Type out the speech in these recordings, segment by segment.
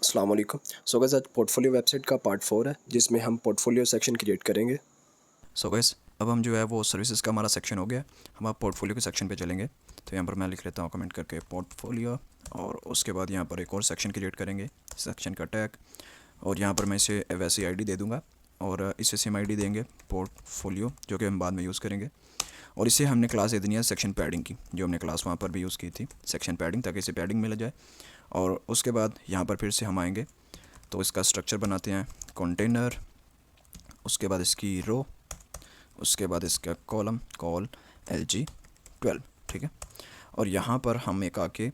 अस्सलाम वालेकुम। So guys, आज पोर्टफोलियो वेबसाइट का पार्ट 4 है जिसमें हम पोर्टफोलियो सेक्शन क्रिएट करेंगे। सो गाइस, अब हम जो है वो सर्विसेज का हमारा सेक्शन हो गया। हम आप पोर्टफोलियो के सेक्शन पे चलेंगे। तो यहाँ पर मैं लिख लेता हूँ कमेंट करके पोर्टफोलियो, और उसके बाद यहाँ पर एक और सेक्शन क्रिएट करेंगे, सेक्शन का टैग। और यहाँ पर मैं इसे वैसी आईडी दे दूँगा और इसे सेम आईडी देंगे पोर्टफोलियो, जो कि हम बाद में यूज़ करेंगे। और इसे हमने क्लास दे देनी है सेक्शन पैडिंग की, जो हमने क्लास वहाँ पर भी यूज़ की थी, सेक्शन पैडिंग, ताकि इसे पैडिंग मिल जाए। और उसके बाद यहाँ पर फिर से हम आएंगे तो इसका स्ट्रक्चर बनाते हैं कंटेनर, उसके बाद इसकी रो, उसके बाद इसका कॉलम कॉल LG12, ठीक है। और यहाँ पर हम एक आके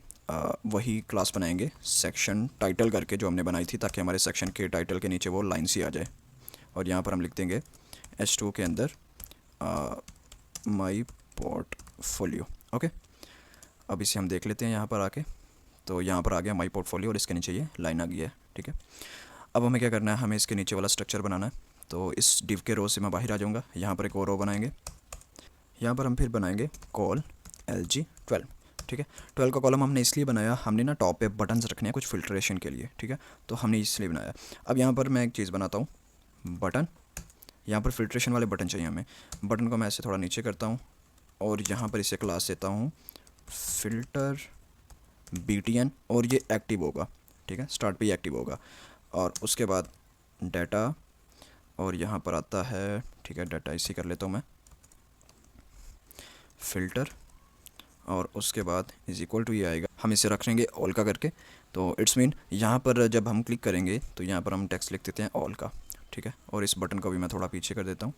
वही क्लास बनाएंगे सेक्शन टाइटल करके, जो हमने बनाई थी, ताकि हमारे सेक्शन के टाइटल के नीचे वो लाइन सी आ जाए। और यहाँ पर हम लिख देंगे H2 के अंदर माई पोर्टफोलियो। ओके, अब इसे हम देख लेते हैं यहाँ पर आके। तो यहाँ पर आ गया माई पोर्टफोलियो और इसके नीचे ये लाइन आ गई है, ठीक है। अब हमें क्या करना है, हमें इसके नीचे वाला स्ट्रक्चर बनाना है। तो इस डिव के रो से मैं बाहर आ जाऊँगा, यहाँ पर एक और रो बनाएंगे। यहाँ पर हम फिर बनाएंगे कॉल LG12, ठीक है। 12 का कॉलम हमने इसलिए बनाया, हमने ना टॉप पे बटन्स रखने हैं कुछ फिल्ट्रेशन के लिए, ठीक है। तो हमने इसलिए बनाया। अब यहाँ पर मैं एक चीज़ बनाता हूँ, बटन। यहाँ पर फिल्ट्रेशन वाले बटन चाहिए हमें। बटन को मैं ऐसे थोड़ा नीचे करता हूँ और यहाँ पर इसे क्लास देता हूँ फिल्टर BTN, और ये एक्टिव होगा, ठीक है। स्टार्ट पे ही एक्टिव होगा। और उसके बाद डाटा, और यहाँ पर आता है, ठीक है, डाटा इसी कर लेता हूँ मैं, फ़िल्टर, और उसके बाद इज़ इक्वल टू ये आएगा, हम इसे रख लेंगे ऑल का करके। तो इट्स मीन यहाँ पर जब हम क्लिक करेंगे तो यहाँ पर हम टेक्स्ट लिख देते हैं ऑल का, ठीक है। और इस बटन को भी मैं थोड़ा पीछे कर देता हूँ।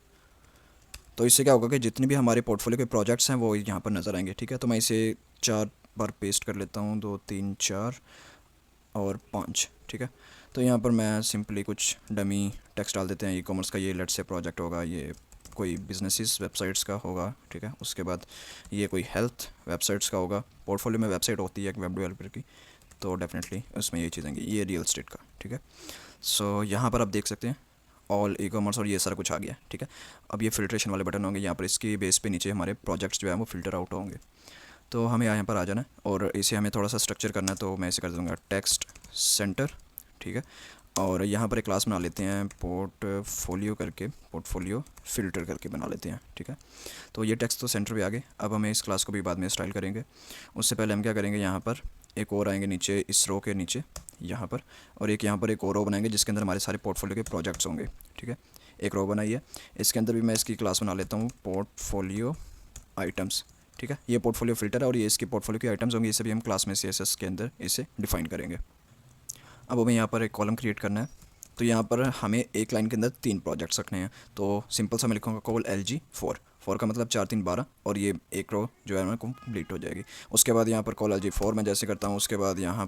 तो इससे क्या होगा कि जितने भी हमारे पोर्टफोलियो के प्रोजेक्ट्स हैं वो यहाँ पर नज़र आएंगे, ठीक है। तो मैं इसे 4 बार पेस्ट कर लेता हूँ, 2 3 4 और 5, ठीक है। तो यहाँ पर मैं सिंपली कुछ डमी टेक्स्ट डाल देते हैं। ई-कॉमर्स का ये लेट से प्रोजेक्ट होगा, ये कोई बिजनेसेस वेबसाइट्स का होगा, ठीक है। उसके बाद ये कोई हेल्थ वेबसाइट्स का होगा। पोर्टफोलियो में वेबसाइट होती है एक वेब डेवलपर की, तो डेफिनेटली उसमें ये चीज़ें आएंगी। ये रियल एस्टेट का, ठीक है। सो यहाँ पर आप देख सकते हैं ऑल ई-कॉमर्स और ये सारा कुछ आ गया, ठीक है। अब ये फिल्ट्रेशन वाले बटन होंगे, यहाँ पर इसकी बेस पे नीचे हमारे प्रोजेक्ट्स जो है वो फिल्टर आउट होंगे। तो हमें यहाँ पर आ जाना है और इसे हमें थोड़ा सा स्ट्रक्चर करना है। तो मैं इसे कर दूँगा टेक्स्ट सेंटर, ठीक है। और यहाँ पर एक क्लास बना लेते हैं पोर्टफोलियो करके, पोर्टफोलियो फ़िल्टर करके बना लेते हैं, ठीक है। तो ये टेक्स्ट तो सेंटर पे आ गए। अब हमें इस क्लास को भी बाद में स्टाइल करेंगे। उससे पहले हम क्या करेंगे, यहाँ पर एक और आएंगे नीचे, इस रो के नीचे यहाँ पर, और यहाँ पर एक और रो बनाएंगे जिसके अंदर हमारे सारे पोर्टफोलियो के प्रोजेक्ट्स होंगे, ठीक है। एक रो बनाई है, इसके अंदर भी मैं इसकी क्लास बना लेता हूँ पोर्टफोलियो आइटम्स, ठीक है। ये पोर्टफोलियो फ़िल्टर है और ये इसकी पोर्टफोलियो की आइटम्स होंगी। इसे भी हम क्लास में CSS के अंदर इसे डिफाइन करेंगे। अब हमें यहाँ पर एक कॉलम क्रिएट करना है। तो यहाँ पर हमें एक लाइन के अंदर 3 प्रोजेक्ट्स रखने हैं। तो सिंपल सा मैं लिखूँगा कॉल LG4, 4 का मतलब 4 3 12, और ये एक रो जो है ना कंप्लीट हो जाएगी। उसके बाद यहाँ पर कॉल LG4 मैं जैसे करता हूँ, उसके बाद यहाँ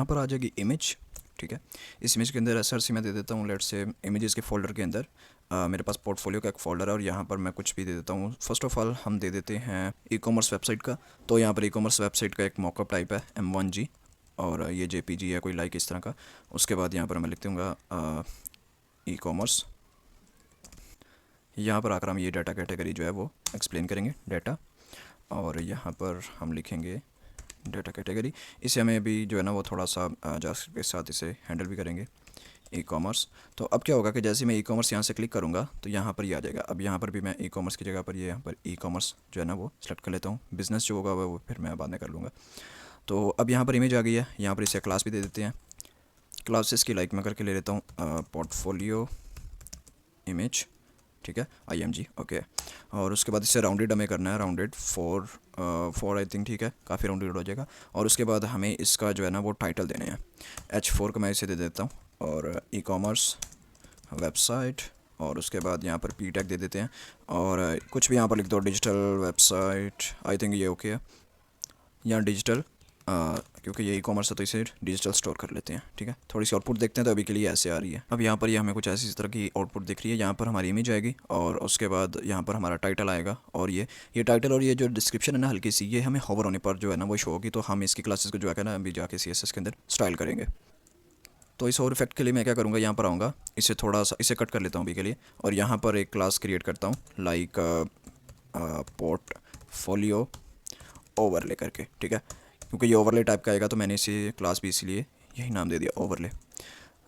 पर आ जाएगी इमेज, ठीक है। इस इमेज के अंदर SRC मैं दे देता हूँ, लेट से इमेजेस के फोल्डर के अंदर मेरे पास पोर्टफोलियो का एक फ़ोल्डर है और यहाँ पर मैं कुछ भी दे देता हूँ। फर्स्ट ऑफ ऑल हम दे देते हैं ई-कॉमर्स वेबसाइट का। तो यहाँ पर ई-कॉमर्स वेबसाइट का एक मॉकअप टाइप है M1G, और ये JPG है कोई लाइक इस तरह का। उसके बाद यहाँ पर मैं लिख दूँगा ई-कॉमर्स। यहाँ पर आकर हम ये डाटा कैटेगरी जो है वो एक्सप्लेन करेंगे, डाटा, और यहाँ पर हम लिखेंगे डाटा कैटेगरी। इसे हमें अभी जो है ना वो थोड़ा सा जावास्क्रिप्ट के साथ इसे हैंडल भी करेंगे, ई-कॉमर्स। तो अब क्या होगा कि जैसे मैं ई-कॉमर्स यहाँ से क्लिक करूँगा तो यहाँ पर ये आ जाएगा। अब यहाँ पर भी मैं ई-कॉमर्स की जगह पर ये यहाँ पर ई-कॉमर्स जो है ना वो सेलेक्ट कर लेता हूँ। बिज़नेस जो होगा वो फिर मैं बाद में कर लूँगा। तो अब यहाँ पर इमेज आ गई है, यहाँ पर इसे क्लास भी दे देते हैं। क्लासेस की लाइक मैं करके ले लेता हूँ पोर्टफोलियो इमेज, ठीक है, IMG, ओके। और उसके बाद इसे राउंडेड हमें करना है, राउंडेड 4 आई थिंक, ठीक है, काफ़ी राउंडेड हो जाएगा। और उसके बाद हमें इसका जो है ना वो टाइटल देने हैं। H4 का मैं इसे दे देता हूँ, और ई-कॉमर्स वेबसाइट, और उसके बाद यहाँ पर P टैग दे देते हैं, और कुछ भी यहाँ पर लिख दो, डिजिटल वेबसाइट, आई थिंक ये ओके है। यहाँ डिजिटल, क्योंकि ये ई-कॉमर्स है तो इसे डिजिटल स्टोर कर लेते हैं, ठीक है। थोड़ी सी आउटपुट देखते हैं। तो अभी के लिए ऐसे आ रही है। अब यहाँ पर ये हमें कुछ ऐसी तरह की आउटपुट दिख रही है। यहाँ पर हमारी इमेज आएगी और उसके बाद यहाँ पर हमारा टाइटल आएगा, और ये टाइटल और ये जो डिस्क्रिप्शन है ना हल्की सी, ये हमें होवर होने पर जो है ना वो शो होगी। तो हम इसकी क्लासेस को जो है ना अभी जाके CSS के अंदर स्टाइल करेंगे। तो इस और इफेक्ट के लिए मैं क्या करूँगा, यहाँ पर आऊँगा, इसे थोड़ा सा इसे कट कर लेता हूँ अभी के लिए, और यहाँ पर एक क्लास क्रिएट करता हूँ लाइक पोर्टफोलियो ओवरले करके, ठीक है। क्योंकि ये ओवरले टाइप का आएगा तो मैंने इसे क्लास भी इसलिए यही नाम दे दिया ओवरले।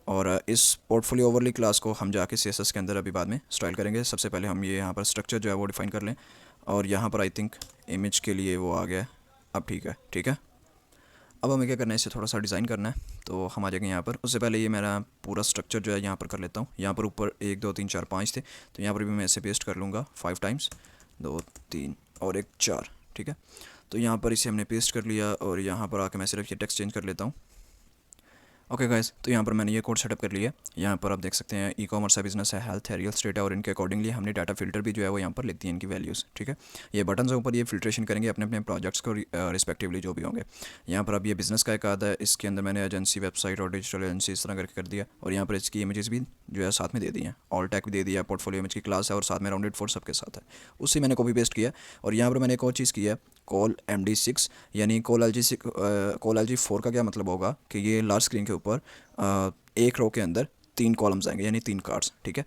और इस पोर्टफोलियो ओवरले क्लास को हम जाके CSS के अंदर अभी बाद में स्टाइल करेंगे। सबसे पहले हम ये यहाँ पर स्ट्रक्चर जो है वो डिफाइन कर लें, और यहाँ पर आई थिंक इमेज के लिए वो आ गया है। अब ठीक है। अब हमें क्या करना है, इसे थोड़ा सा डिज़ाइन करना है, तो हम आ जाएंगे यहाँ पर। उससे पहले ये मेरा पूरा स्ट्रक्चर जो है यहाँ पर कर लेता हूँ। यहाँ पर ऊपर 1 2 3 4 5 थे, तो यहाँ पर भी मैं इसे पेस्ट कर लूँगा 5 टाइम्स, 2 3 और 1 4, ठीक है। तो यहाँ पर इसे हमने पेस्ट कर लिया, और यहाँ पर आके मैं सिर्फ ये टेक्स्ट चेंज कर लेता हूँ। ओके गाइस, तो यहाँ पर मैंने ये कोड सेटअप कर लिया। यहाँ पर आप देख सकते हैं ई-कॉमर्स है, बिजनेस है, हेल्थ है, रियल स्टेट है, और इनके अकॉर्डिंगली हमने डाटा फिल्टर भी जो है वो यहाँ पर लिख दी है इनकी वैल्यूज़, ठीक है। ये बटन के ऊपर ये फिल्ट्रेशन करेंगे अपने अपने प्रोजेक्ट्स को रिस्पेक्टिवली जो भी होंगे। यहाँ पर अब ये बिजनेस का एक आधा है, इसके अंदर मैंने एजेंसी, वेबसाइट और डिजिटल एजेंसी इस तरह करके कर दिया, और यहाँ पर इसकी इमेजेस भी जो है साथ में दे दी हैं, ऑल टैग भी दे दिया, पोर्टफोलियो इमेज की क्लास है, और साथ में राउंडेड फॉर सबके साथ है, उसी मैंने कॉपी पेस्ट किया। और यहाँ पर मैंने एक और चीज़ की है, कॉल MD6, यानी कॉल LG4 का क्या मतलब होगा कि ये लार्ज स्क्रीन के ऊपर एक रो के अंदर 3 कॉलम्स आएंगे, यानी 3 कार्ड्स, ठीक है।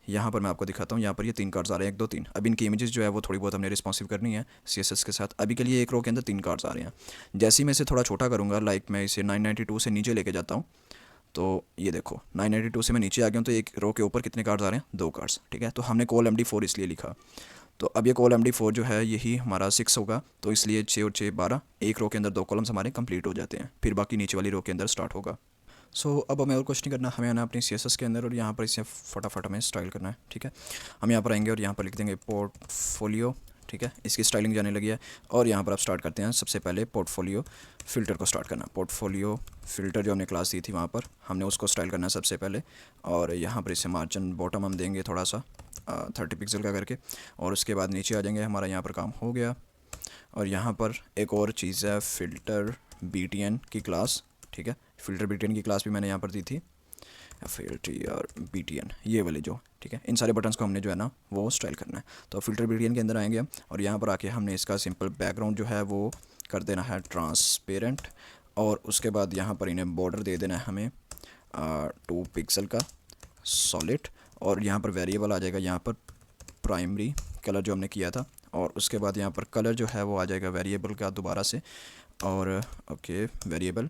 यहाँ पर मैं आपको दिखाता हूँ, यहाँ पर ये 3 कार्ड्स आ रहे हैं, 1 2 3। अब इनकी इमेजेस जो है वो थोड़ी बहुत हमने रिस्पॉन्सिव करनी है CSS के साथ। अभी के लिए एक रो के अंदर 3 कार्ड्स आ रहे हैं। जैसे ही मैं इसे थोड़ा छोटा करूँगा, लाइक मैं इसे 992 से नीचे लेके जाता हूँ, तो ये देखो 992 से मैं नीचे आ गया हूँ, तो एक रो के ऊपर कितने कार्ड्स आ रहे हैं, 2 कार्ड्स, ठीक है। तो हमने कॉल MD4 इसलिए लिखा। तो अब ये कॉल MD4 जो है यही हमारा 6 होगा, तो इसलिए 6 और 6 12, एक रो के अंदर 2 कॉलम्स हमारे कंप्लीट हो जाते हैं, फिर बाकी नीचे वाली रो के अंदर स्टार्ट होगा। सो अब हमें और कुछ नहीं करना, हमें आना अपनी CSS के अंदर, और यहाँ पर इसे फटाफट हमें स्टाइल करना है, ठीक है। हम यहाँ पर आएंगे और यहाँ पर लिख देंगे पोर्टफोलियो, ठीक है। इसकी स्टाइलिंग जाने लगी है, और यहाँ पर आप स्टार्ट करते हैं सबसे पहले पोर्टफोलियो फ़िल्टर को स्टार्ट करना। पोर्टफोलियो फ़िल्टर जो हमने क्लास दी थी वहाँ पर हमने उसको स्टाइल करना है सबसे पहले, और यहाँ पर इसे मार्जिन बॉटम हम देंगे थोड़ा सा 30 पिक्सल का करके, और उसके बाद नीचे आ जाएंगे। हमारा यहाँ पर काम हो गया, और यहाँ पर एक और चीज़ है फ़िल्टर BTN की क्लास, ठीक है। फ़िल्टर BTN की क्लास भी मैंने यहाँ पर दी थी, FILTR BTN ये वाली जो, ठीक है। इन सारे बटन्स को हमने जो है ना वो स्टाइल करना है। तो फ़िल्टर BTN के अंदर आएंगे हम, और यहाँ पर आके हमने इसका सिंपल बैकग्राउंड जो है वो कर देना है ट्रांसपेरेंट, और उसके बाद यहाँ पर इन्हें बॉर्डर दे देना है हमें 2 पिक्सल का सॉलिड, और यहाँ पर वेरिएबल आ जाएगा यहाँ पर प्राइमरी कलर जो हमने किया था, और उसके बाद यहाँ पर कलर जो है वो आ जाएगा वेरिएबल का दोबारा से, और ओके वेरिएबल,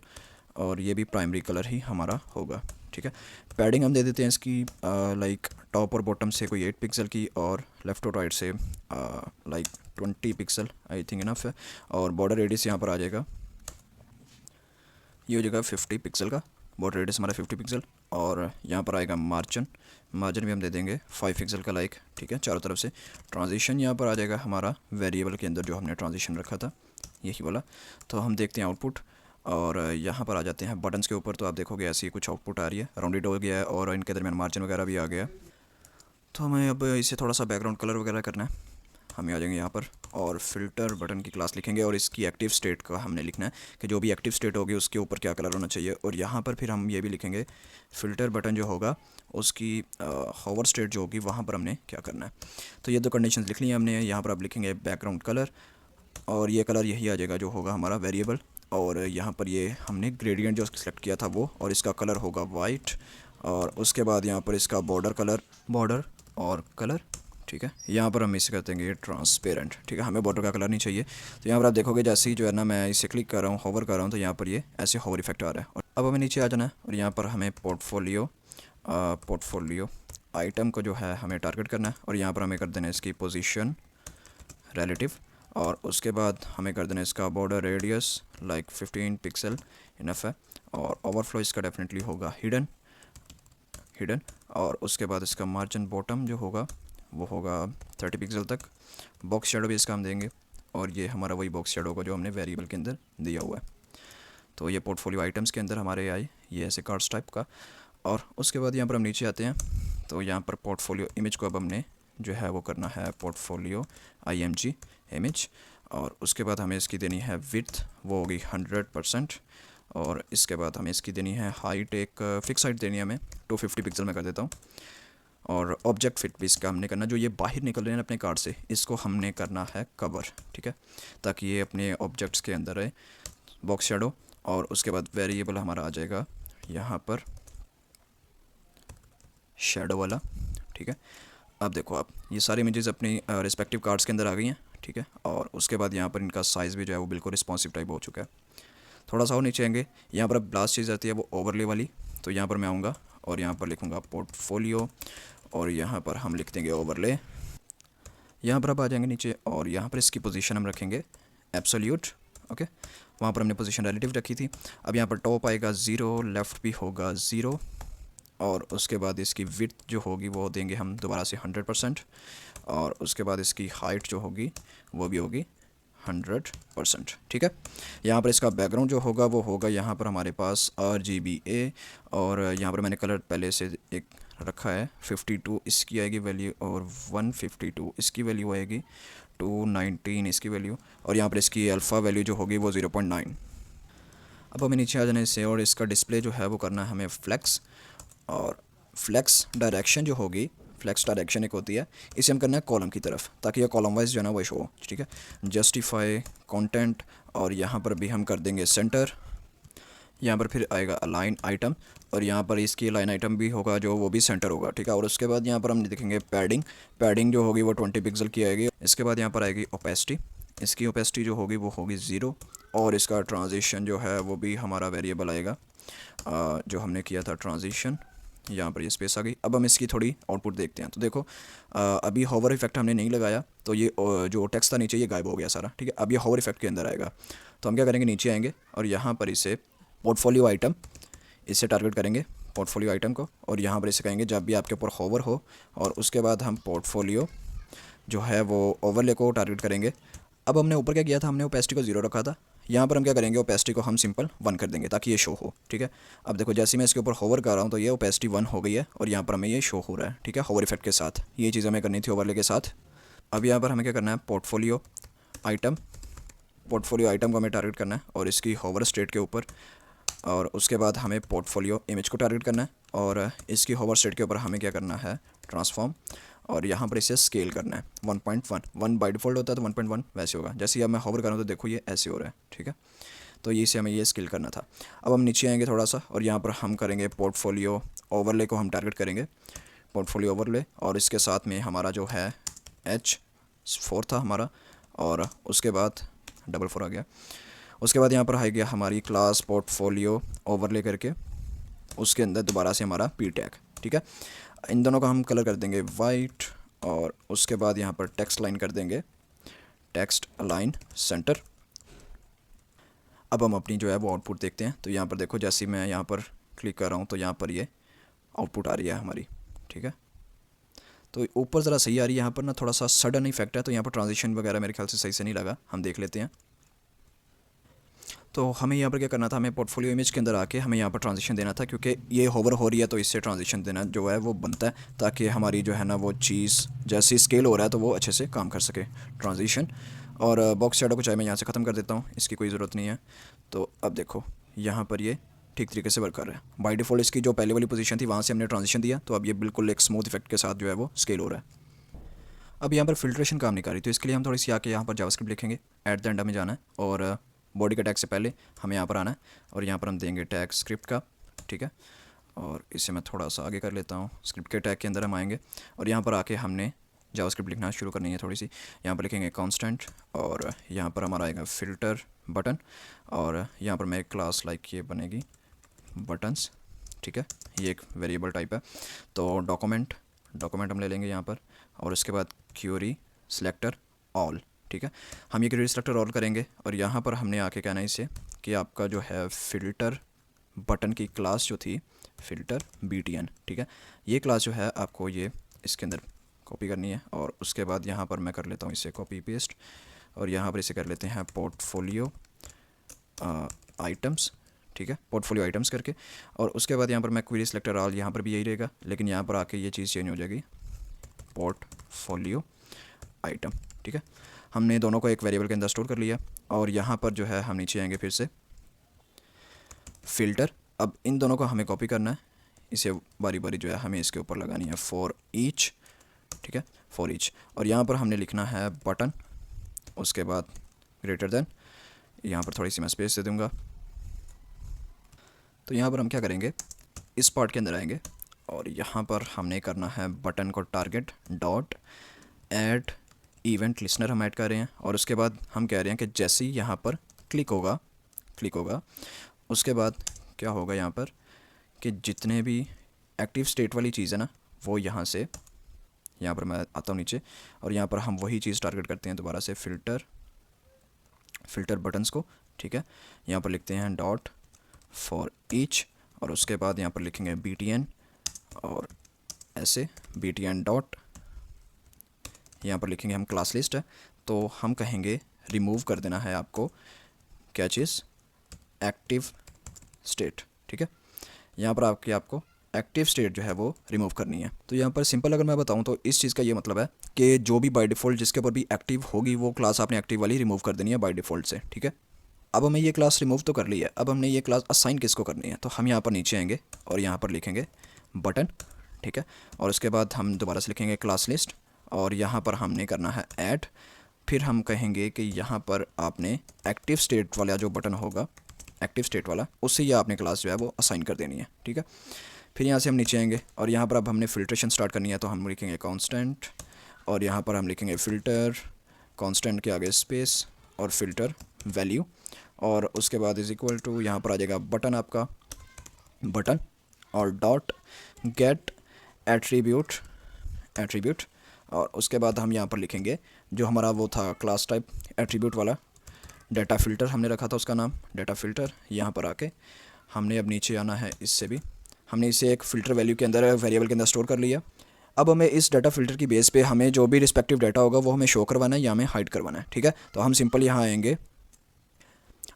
और ये भी प्राइमरी कलर ही हमारा होगा, ठीक है। पैडिंग हम दे देते हैं इसकी लाइक टॉप और बॉटम से कोई 8 पिक्सल की, और लेफ़्ट और राइट से like 20 pixel I think enough है। और बॉर्डर रेडियस यहाँ पर आ जाएगा, ये हो जाएगा 50 पिक्सल का, बॉर्डर रेडियस हमारा 50 पिक्सल। और यहाँ पर आएगा मार्जिन भी हम दे देंगे 5 पिक्सल का लाइक, ठीक है, चारों तरफ से। ट्रांजिशन यहाँ पर आ जाएगा हमारा वेरिएबल के अंदर जो हमने ट्रांजिशन रखा था, यही वाला। तो हम देखते हैं आउटपुट, और यहाँ पर आ जाते हैं बटन्स के ऊपर, तो आप देखोगे ऐसी कुछ आउटपुट आ रही है, राउंडेड हो गया है, और इनके दरमियान मार्जिन वगैरह भी आ गया। तो हमें अब इसे थोड़ा सा बैकग्राउंड कलर वगैरह करना है। हमें आ जाएंगे यहाँ पर, और फ़िल्टर बटन की क्लास लिखेंगे, और इसकी एक्टिव स्टेट का हमने लिखना है कि जो भी एक्टिव स्टेट होगी उसके ऊपर क्या कलर होना चाहिए। और यहाँ पर फिर हम ये भी लिखेंगे फ़िल्टर बटन जो होगा उसकी होवर स्टेट जो होगी वहाँ पर हमने क्या करना है। तो ये 2 कंडीशंस लिख ली हैं हमने। यहाँ पर अब लिखेंगे बैकग्राउंड कलर, और ये कलर यही आ जाएगा जो होगा हमारा वेरिएबल, और यहाँ पर ये हमने ग्रेडियंट जो सिलेक्ट किया था वो, और इसका कलर होगा वाइट, और उसके बाद यहाँ पर इसका बॉर्डर और कलर, ठीक है। यहाँ पर हम इसे कर देंगे ट्रांसपेरेंट, ठीक है, हमें बॉर्डर का कलर नहीं चाहिए। तो यहाँ पर आप देखोगे जैसे ही जो है ना मैं इसे क्लिक कर रहा हूँ, होवर कर रहा हूँ, तो यहाँ पर ये ऐसे होवर इफेक्ट आ रहा है। और अब हमें नीचे आ जाना है, और यहाँ पर हमें पोर्टफोलियो आइटम को जो है हमें टारगेट करना है, और यहाँ पर हमें कर देना है इसकी पोजीशन रिलेटिव, और उसके बाद हमें कर देना इसका border radius like 15 pixel enough है, और ओवरफ्लो इसका डेफिनेटली होगा हिडन, और उसके बाद इसका मार्जिन बॉटम जो होगा वो होगा 30 पिक्सल तक। बॉक्स शेडो भी इसका हम देंगे, और ये हमारा वही बॉक्स शेडो का जो हमने वेरिएबल के अंदर दिया हुआ है। तो ये पोर्टफोलियो आइटम्स के अंदर हमारे आए ये ऐसे कार्ड्स टाइप का। और उसके बाद यहाँ पर हम नीचे आते हैं, तो यहाँ पर पोर्टफोलियो इमेज को अब हमने जो है वो करना है पोर्टफोलियो IMG इमेज, और उसके बाद हमें इसकी देनी है विड्थ, वो होगी 100%, और इसके बाद हमें इसकी देनी है हाइट, एक फिक्स हाइट देनी है हमें 250 पिक्सल में कर देता हूँ। और ऑब्जेक्ट फिट भी इसका हमने करना, जो ये बाहर निकल रहे हैं अपने कार्ड से इसको हमने करना है कवर, ठीक है, ताकि ये अपने ऑब्जेक्ट्स के अंदर रहे। बॉक्स शेडो, और उसके बाद वेरिएबल हमारा आ जाएगा यहाँ पर शेडो वाला, ठीक है। अब देखो आप ये सारी इमेजेस अपनी रिस्पेक्टिव कार्ड्स के अंदर आ गई हैं, ठीक है। और उसके बाद यहाँ पर इनका साइज़ भी जो है वो बिल्कुल रिस्पॉन्सिव टाइप हो चुका है। थोड़ा सा और नीचे आएंगे, यहाँ पर अब लास्ट चीज़ आती है वो ओवरले वाली। तो यहाँ पर मैं आऊँगा और यहाँ पर लिखूँगा पोर्टफोलियो और यहाँ पर हम लिख देंगे ओवरले। यहाँ पर अब आ जाएंगे नीचे और यहाँ पर इसकी पोजीशन हम रखेंगे एब्सोल्यूट। ओके, वहाँ पर हमने पोजीशन रिलेटिव रखी थी। अब यहाँ पर टॉप आएगा 0, लेफ़्ट भी होगा 0 और उसके बाद इसकी विड्थ जो होगी वो देंगे हम दोबारा से 100% और उसके बाद इसकी हाइट जो होगी वो भी होगी 100%। ठीक है, यहाँ पर इसका बैकग्राउंड जो होगा वो होगा यहाँ पर हमारे पास RGBA और यहाँ पर मैंने कलर पहले से एक रखा है 52 इसकी आएगी वैल्यू और 152 इसकी वैल्यू आएगी, 219 इसकी वैल्यू और यहाँ पर इसकी अल्फ़ा वैल्यू जो होगी वो 0.9। अब हमें नीचे आ जाने से और इसका डिस्प्ले जो है वो करना है हमें फ्लैक्स और फ्लैक्स डायरेक्शन जो होगी, फ्लैक्स डायरेक्शन एक होती है, इसे हम करना है कॉलम की तरफ ताकि ये कॉलम वाइज जो है ना वो शो हो। ठीक है, जस्टिफाई कंटेंट और यहाँ पर भी हम कर देंगे सेंटर। यहाँ पर फिर आएगा अलाइन आइटम और यहाँ पर इसकी लाइन आइटम भी होगा जो वो भी सेंटर होगा। ठीक है, और उसके बाद यहाँ पर हम देखेंगे पैडिंग जो होगी वो 20 पिक्सल की आएगी। इसके बाद यहाँ पर आएगी ओपेसिटी, इसकी ओपेसिटी जो होगी वो होगी 0 और इसका ट्रांजिशन जो है वो भी हमारा वेरिएबल आएगा जो हमने किया था ट्रांजिशन। यहाँ पर ये स्पेस आ गई। अब हम इसकी थोड़ी आउटपुट देखते हैं। तो देखो अभी होवर इफेक्ट हमने नहीं लगाया तो ये जो टेक्स्ट था नीचे ये गायब हो गया सारा। ठीक है, अब ये होवर इफेक्ट के अंदर आएगा तो हम क्या करेंगे, नीचे आएंगे और यहाँ पर इसे पोर्टफोलियो आइटम इससे टारगेट करेंगे पोर्टफोलियो आइटम को और यहाँ पर इसे कहेंगे जब भी आपके ऊपर होवर हो और उसके बाद हम पोर्टफोलियो जो है वो ओवरले को टारगेट करेंगे। अब हमने ऊपर क्या किया था, हमने ओपेसिटी को 0 रखा था। यहाँ पर हम क्या करेंगे, ओपेसिटी को हम सिंपल 1 कर देंगे ताकि ये शो हो। ठीक है, अब देखो जैसे मैं इसके ऊपर होवर कर रहा हूँ तो ये ओपेसिटी 1 हो गई है और यहाँ पर हमें ये शो हो रहा है। ठीक है, होवर इफेक्ट के साथ ये चीज़ हमें करनी थी ओवरले के साथ। अब यहाँ पर हमें क्या करना है, पोर्टफोलियो आइटम को हमें टारगेट करना है और इसकी होवर स्टेट के ऊपर और उसके बाद हमें पोर्टफोलियो इमेज को टारगेट करना है और इसकी होवर स्टेट के ऊपर हमें क्या करना है, ट्रांसफॉर्म और यहाँ पर इसे स्केल करना है 1.1 बाई डिफ़ॉल्ट होता है तो 1.1 वैसे होगा। जैसे ही अब मैं होवर कर रहा हूँ तो देखो ये ऐसे हो रहा है। ठीक है, तो इसे हमें ये स्केल करना था। अब हम नीचे आएंगे थोड़ा सा और यहाँ पर हम करेंगे पोर्टफोलियो ओवरले को हम टारगेट करेंगे, पोर्टफोलियो ओवरले और इसके साथ में हमारा जो है H4 था हमारा और उसके बाद 4 आ गया। उसके बाद यहाँ पर आ गया हमारी क्लास पोर्टफोलियो ओवरले करके उसके अंदर दोबारा से हमारा P टैग। ठीक है, इन दोनों का हम कलर कर देंगे वाइट और उसके बाद यहाँ पर टेक्स्ट लाइन कर देंगे टेक्स्ट अलाइन सेंटर। अब हम अपनी जो है वो आउटपुट देखते हैं। तो यहाँ पर देखो जैसे मैं यहाँ पर क्लिक कर रहा हूँ तो यहाँ पर ये आउटपुट आ रही है हमारी। ठीक है, तो ऊपर ज़रा सही आ रही है, यहाँ पर ना थोड़ा सा सडन इफेक्ट है तो यहाँ पर ट्रांजिशन वगैरह मेरे ख्याल से सही से नहीं लगा, हम देख लेते हैं। तो हमें यहाँ पर क्या करना था, हमें पोर्टफोलियो इमेज के अंदर आके हमें यहाँ पर ट्रांजिशन देना था क्योंकि ये होवर हो रही है तो इससे ट्रांजिशन देना जो है वो बनता है ताकि हमारी जो है ना वो चीज़ जैसे स्केल हो रहा है तो वो अच्छे से काम कर सके ट्रांजिशन। और बॉक्स शैडो को चाहे मैं यहाँ से ख़त्म कर देता हूँ, इसकी कोई ज़रूरत नहीं है। तो अब देखो यहाँ पर ये ठीक तरीके से वर्क कर रहा है। बाय डिफ़ॉल्ट इसकी जो पहले वाली पोजीशन थी वहाँ से हमने ट्रांजिशन दिया तो अब ये बिल्कुल एक स्मूथ इफेक्ट के साथ जो है वो स्केल हो रहा है। अब यहाँ पर फिल्ट्रेशन काम नहीं कर रही तो इसके लिए हम थोड़ी सी आके यहाँ पर जावास्क्रिप्ट लिखेंगे, एट द एंड हमें जाना है और बॉडी के टैग से पहले हमें यहाँ पर आना है और यहाँ पर हम देंगे टैग स्क्रिप्ट का। ठीक है, और इसे मैं थोड़ा सा आगे कर लेता हूँ। स्क्रिप्ट के टैग के अंदर हम आएंगे और यहाँ पर आके हमने जावास्क्रिप्ट लिखना शुरू करनी है थोड़ी सी। यहाँ पर लिखेंगे कांस्टेंट और यहाँ पर हमारा आएगा फ़िल्टर बटन और यहाँ पर मैं एक क्लास लाइक ये बनेगी बटन्स। ठीक है, ये एक वेरिएबल टाइप है। तो डॉक्यूमेंट हम ले लेंगे यहाँ पर और उसके बाद क्यूरी सिलेक्टर ऑल। ठीक है, हम ये क्यूरी सिलेक्टर ऑल करेंगे और यहाँ पर हमने आके कहना है इसे कि आपका जो है फ़िल्टर बटन की क्लास जो थी फ़िल्टर BTN। ठीक है, ये क्लास जो है आपको ये इसके अंदर कॉपी करनी है और उसके बाद यहाँ पर मैं कर लेता हूँ इसे कॉपी पेस्ट और यहाँ पर इसे कर लेते हैं पोर्टफोलियो आइटम्स। ठीक है, पोर्टफोलियो आइटम्स करके और उसके बाद यहाँ पर मैं क्वेरी सिलेक्टर ऑल, यहाँ पर भी यही रहेगा लेकिन यहाँ पर आके ये चीज़ चेंज हो जाएगी पोर्टफोलियो आइटम। ठीक है, हमने दोनों को एक वेरिएबल के अंदर स्टोर कर लिया और यहाँ पर जो है हम नीचे आएंगे फिर से फ़िल्टर। अब इन दोनों को हमें कॉपी करना है, इसे बारी बारी जो है हमें इसके ऊपर लगानी है फॉर ईच। ठीक है, फॉर ईच और यहाँ पर हमने लिखना है बटन, उसके बाद ग्रेटर देन, यहाँ पर थोड़ी सी मैं स्पेस दे दूँगा। तो यहाँ पर हम क्या करेंगे, इस पार्ट के अंदर आएंगे और यहाँ पर हमने करना है बटन को target dot add event listener हम ऐड कर रहे हैं और उसके बाद हम कह रहे हैं कि जैसे ही यहाँ पर क्लिक होगा क्लिक होगा। उसके बाद क्या होगा यहाँ पर कि जितने भी एक्टिव स्टेट वाली चीज़ है ना, वो यहाँ से, यहाँ पर मैं आता हूँ नीचे और यहाँ पर हम वही चीज़ टारगेट करते हैं दोबारा से, फ़िल्टर बटन्स को, ठीक है। यहाँ पर लिखते हैं डॉट फॉर ईच और उसके बाद यहाँ पर लिखेंगे btn और ऐसे btn डॉट, यहाँ पर लिखेंगे हम क्लास लिस्ट है, तो हम कहेंगे रिमूव कर देना है आपको क्या चीज़, एक्टिव स्टेट, ठीक है। यहाँ पर आपको एक्टिव स्टेट जो है वो रिमूव करनी है। तो यहाँ पर सिंपल अगर मैं बताऊँ तो इस चीज़ का ये मतलब है कि जो भी बाय डिफ़ॉल्ट जिसके ऊपर भी एक्टिव होगी वो क्लास आपने एक्टिव वाली रिमूव कर देनी है बाय डिफ़ॉल्ट से, ठीक है। अब हमें ये क्लास रिमूव तो कर ली है, अब हमने ये क्लास असाइन किसको करनी है, तो हम यहाँ पर नीचे आएंगे और यहाँ पर लिखेंगे बटन, ठीक है। और उसके बाद हम दोबारा से लिखेंगे क्लास लिस्ट और यहाँ पर हमने करना है ऐड। फिर हम कहेंगे कि यहाँ पर आपने एक्टिव स्टेट वाला जो बटन होगा, एक्टिव स्टेट वाला, उससे ये आपने क्लास जो है वो असाइन कर देनी है, ठीक है। फिर यहाँ से हम नीचे आएंगे और यहाँ पर अब हमने फ़िल्ट्रेशन स्टार्ट करनी है, तो हम लिखेंगे कांस्टेंट और यहाँ पर हम लिखेंगे फ़िल्टर, कांस्टेंट के आगे स्पेस और फ़िल्टर वैल्यू और उसके बाद इज़ इक्वल टू, यहाँ पर आ जाएगा बटन आपका, बटन और डॉट गेट एट्रीब्यूट और उसके बाद हम यहाँ पर लिखेंगे जो हमारा वो था क्लास टाइप एट्रीब्यूट वाला, डाटा फ़िल्टर हमने रखा था उसका नाम डाटा फ़िल्टर। यहाँ पर आके हमने अब नीचे आना है, इससे भी हमने इसे एक फ़िल्टर वैल्यू के अंदर, वेरिएबल के अंदर स्टोर कर लिया। अब हमें इस डाटा फ़िल्टर की बेस पे हमें जो भी रिस्पेक्टिव डाटा होगा वो हमें शो करवाना है या हमें हाइड करवाना है, ठीक है। तो हम सिंपल यहाँ आएंगे,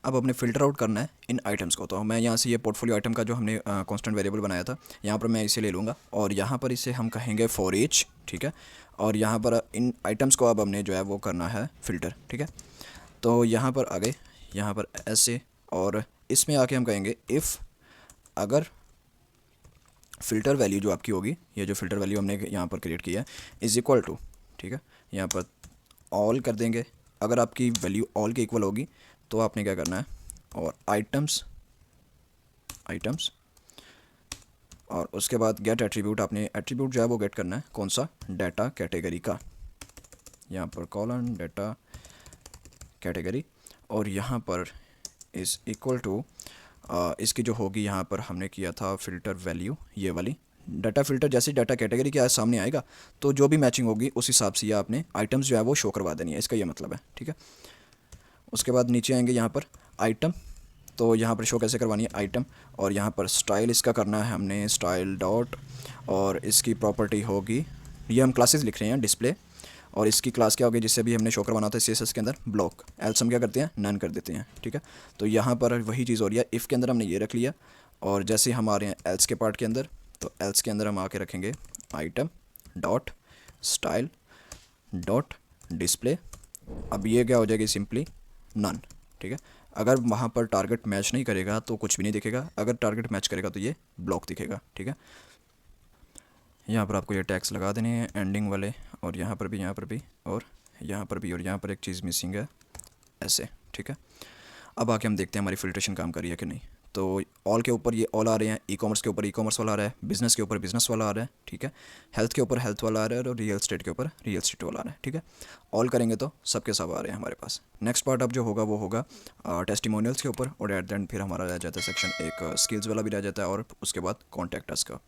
अब अपने फ़िल्टर आउट करना है इन आइटम्स को। तो मैं यहाँ से ये पोर्टफोलियो आइटम का जो हमने कांस्टेंट वेरिएबल बनाया था, यहाँ पर मैं इसे ले लूँगा और यहाँ पर इसे हम कहेंगे फॉर ईच, ठीक है। और यहाँ पर इन आइटम्स को अब हमने जो है वो करना है फ़िल्टर, ठीक है। तो यहाँ पर आगे, यहाँ पर ऐसे और इसमें आके हम कहेंगे इफ़, अगर फ़िल्टर वैल्यू जो आपकी होगी, ये जो फ़िल्टर वैल्यू हमने यहाँ पर क्रिएट किया है, इज़ इक्वल टू, ठीक है, यहाँ पर ऑल कर देंगे। अगर आपकी वैल्यू ऑल के इक्वल होगी तो आपने क्या करना है, और आइटम्स और उसके बाद गेट एट्रीब्यूट, आपने एट्रीब्यूट जो है वो गेट करना है कौन सा, डाटा कैटेगरी का, यहाँ पर कॉलन डाटा कैटेगरी और यहाँ पर इज़ इक्वल टू इसकी जो होगी, यहाँ पर हमने किया था फ़िल्टर वैल्यू, ये वाली डाटा फ़िल्टर, जैसे डाटा कैटेगरी के सामने आएगा तो जो भी मैचिंग होगी उस हिसाब से ये आपने आइटम्स जो है वो शो करवा देनी है, इसका ये मतलब है, ठीक है। उसके बाद नीचे आएंगे यहाँ पर आइटम, तो यहाँ पर शो कैसे करवानी है आइटम, और यहाँ पर स्टाइल इसका करना है हमने स्टाइल डॉट, और इसकी प्रॉपर्टी होगी, ये हम क्लासेस लिख रहे हैं डिस्प्ले, और इसकी क्लास क्या होगी जिससे भी हमने शो करवाना था CSS के अंदर ब्लॉक, एल्स हम क्या करते हैं नन कर देते हैं, ठीक है। तो यहाँ पर वही चीज़ हो रही है, इफ़ के अंदर हमने ये रख लिया और जैसे हम आ रहे हैं एल्स के पार्ट के अंदर, तो एल्स के अंदर हम आके रखेंगे item dot style dot display. अब ये क्या हो जाएगी सिंपली नन, ठीक है। अगर वहाँ पर टारगेट मैच नहीं करेगा तो कुछ भी नहीं दिखेगा, अगर टारगेट मैच करेगा तो ये ब्लॉक दिखेगा, ठीक है। यहाँ पर आपको ये टैग्स लगा देने हैं एंडिंग वाले, और यहाँ पर भी, यहाँ पर भी, और यहाँ पर भी, और यहाँ पर एक चीज़ मिसिंग है ऐसे, ठीक है। अब आके हम देखते हैं हमारी फ़िल्ट्रेशन काम कर रही है कि नहीं। तो ऑल के ऊपर ये ऑल आ रहे हैं, ई कॉमर्स के ऊपर ई कॉमर्स वाला आ रहा है, बिज़नेस के ऊपर बिज़नेस वाला आ रहा है, ठीक है। हेल्थ के ऊपर हेल्थ वाला आ रहा है और रियल एस्टेट के ऊपर रियल एस्टेट वाला आ रहा है, ठीक है। ऑल करेंगे तो सबके सब आ रहे हैं हमारे पास। नेक्स्ट पार्ट अब जो होगा वो होगा टेस्टिमोनियल्स के ऊपर, और एट द एंड फिर हमारा रह जाता है सेक्शन एक स्किल्स वाला भी रह जाता है, और उसके बाद कॉन्टैक्ट अस का।